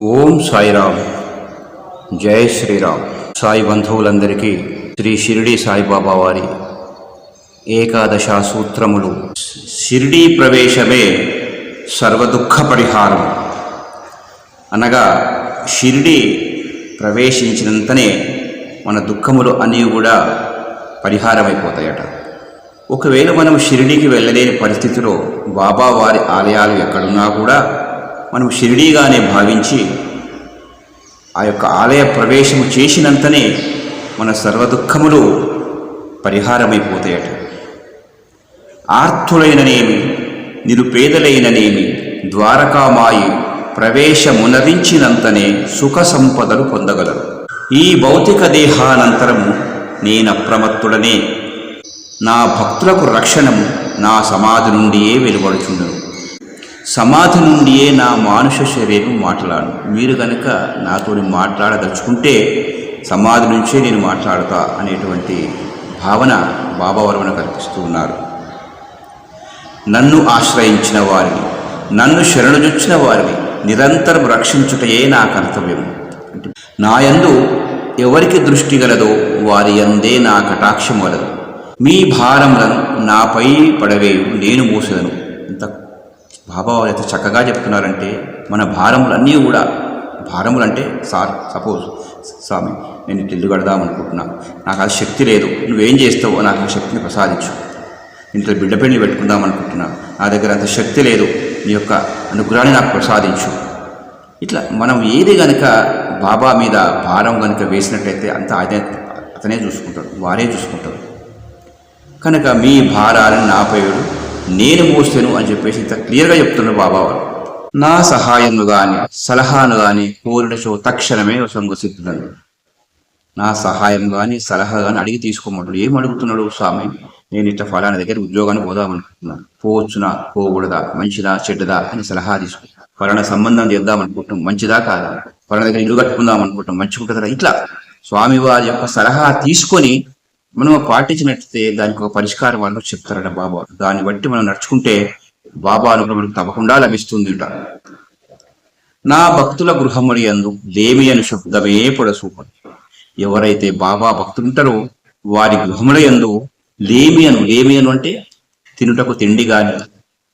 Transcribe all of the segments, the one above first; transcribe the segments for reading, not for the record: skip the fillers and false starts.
ఓం సాయిరామ్. జై శ్రీరామ్. సాయి బంధువులందరికీ శ్రీ షిరిడి సాయిబాబా వారి ఏకాదశ సూత్రములు. షిరిడీ ప్రవేశమే సర్వదుఃఖ పరిహారం. అనగా షిరిడి ప్రవేశించినంతనే మన దుఃఖములు అన్నీ కూడా పరిహారమైపోతాయట. ఒకవేళ మనం షిరిడీకి వెళ్ళలేని పరిస్థితిలో బాబా వారి ఆలయాలు ఎక్కడున్నా కూడా మనం షిరిడీగానే భావించి ఆ యొక్క ఆలయ ప్రవేశము చేసినంతనే మన సర్వదుఃఖములు పరిహారమైపోతాయట. ఆర్తులైననేమి నిరుపేదలైననేమి ద్వారకామాయి ప్రవేశమునరించినంతనే సుఖ సంపదలు పొందగలరు. ఈ భౌతిక దేహానంతరము నేనప్రమత్తుడనే, నా భక్తులకు రక్షణము నా సమాధి నుండియే వెలువడుచుండును. సమాధి నుండియే నా మానుష శరీరం మాట్లాడు. మీరు కనుక నాతో మాట్లాడదలుచుకుంటే సమాధి నుంచే నేను మాట్లాడతా అనేటువంటి భావన బాబా వారు మనకు కల్పిస్తూ ఉన్నారు. నన్ను ఆశ్రయించిన వారిని, నన్ను శరణుజొచ్చిన వారిని నిరంతరం రక్షించుటయే నా కర్తవ్యం. అంటే నా యందు ఎవరికి దృష్టి గలదో వారి యందే నా కటాక్షం వలదు. మీ భారములను నాపై పడవేయు, నేను మోసెదను. ఇంత బాబా వారు అయితే చక్కగా చెప్తున్నారంటే మన భారములన్నీ కూడా, భారములు అంటే సపోజ్ స్వామి నేను ఇల్లు కడదామనుకుంటున్నా, నాకు అది శక్తి లేదు, నువ్వేం చేస్తావు, నాకు ఆ శక్తిని ప్రసాదించు. ఇంట్లో బిడ్డ పెళ్లి పెట్టుకుందాం అనుకుంటున్నా, నా దగ్గర అంత శక్తి లేదు, నీ యొక్క అనుగ్రహాన్ని నాకు ప్రసాదించు. ఇట్లా మనం ఏది కనుక బాబా మీద భారం కనుక వేసినట్టయితే అంతా అతనే చూసుకుంటాడు, వారే చూసుకుంటారు. కనుక మీ భారాలను నాపేయుడు, నేను మోస్తాను అని చెప్పేసి ఇంత క్లియర్గా చెప్తున్నారు బాబా వారు. నా సహాయము కానీ సలహాను కానీ కోరినచో తక్షణమే సంగసిద్దులను. నా సహాయం కానీ సలహా కానీ అడిగి తీసుకోమంటాడు. ఏం అడుగుతున్నాడు స్వామి, నేను ఇట్లా ఫలానా దగ్గర ఉద్యోగాన్ని పోదామనుకుంటున్నాను, పోవచ్చునా పోకూడదా, మంచిదా చెడ్డదా అని సలహా తీసుకో. ఫలానా సంబంధం చేద్దామనుకుంటున్నాం, మంచిదా కాదా, ఫలానా దగ్గర ఇల్లు కట్టుకుందాం అనుకుంటాం, మంచిగుంటుందా, ఇట్లా స్వామివారి యొక్క సలహా తీసుకొని మనం పాటించినట్లయితే దానికి ఒక పరిష్కారం వాళ్ళు చెప్తారట బాబా. దాన్ని బట్టి మనం నడుచుకుంటే బాబా అనుగ్రహం తప్పకుండా లభిస్తుంది. నా భక్తుల గృహముడి యందు లేమి అను శబ్దమే పొడసూపడు. ఎవరైతే బాబా భక్తులుంటారో వారి గృహముల యందు లేమి అను అంటే తినుటకు తిండి కానీ,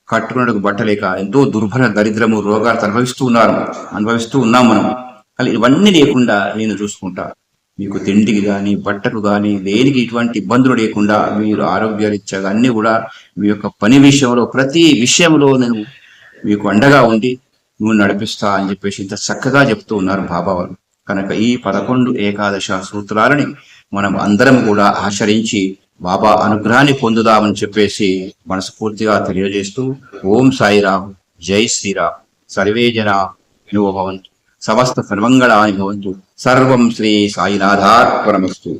కట్టుకున్నటకు బట్టలేక ఎంతో దుర్భర దరిద్రము రోగాలు అనుభవిస్తూ ఉన్నాం మనం. కానీ ఇవన్నీ లేకుండా నేను చూసుకుంటా. మీకు తిండికి కానీ బట్టకు కానీ దేనికి ఇటువంటి ఇబ్బందులు లేకుండా మీరు ఆరోగ్యరీత్యా అన్నీ కూడా మీ యొక్క పని విషయంలో ప్రతి విషయంలో నేను మీకు అండగా ఉండి నువ్వు నడిపిస్తా అని చెప్పేసి ఇంత చక్కగా చెప్తూ ఉన్నారు బాబా వారు. కనుక ఈ 11 ఏకాదశ సూత్రాలని మనం అందరం కూడా ఆచరించి బాబా అనుగ్రహాన్ని పొందుదామని చెప్పేసి మనస్ఫూర్తిగా తెలియజేస్తూ ఓం సాయిరామ్, జై శ్రీరామ్. సర్వే జనా సుఖినో భవంతు, సమస్త సర్వమంగళాని భవంతు. సర్వం శ్రీ సాయినాథార్పణమస్తు.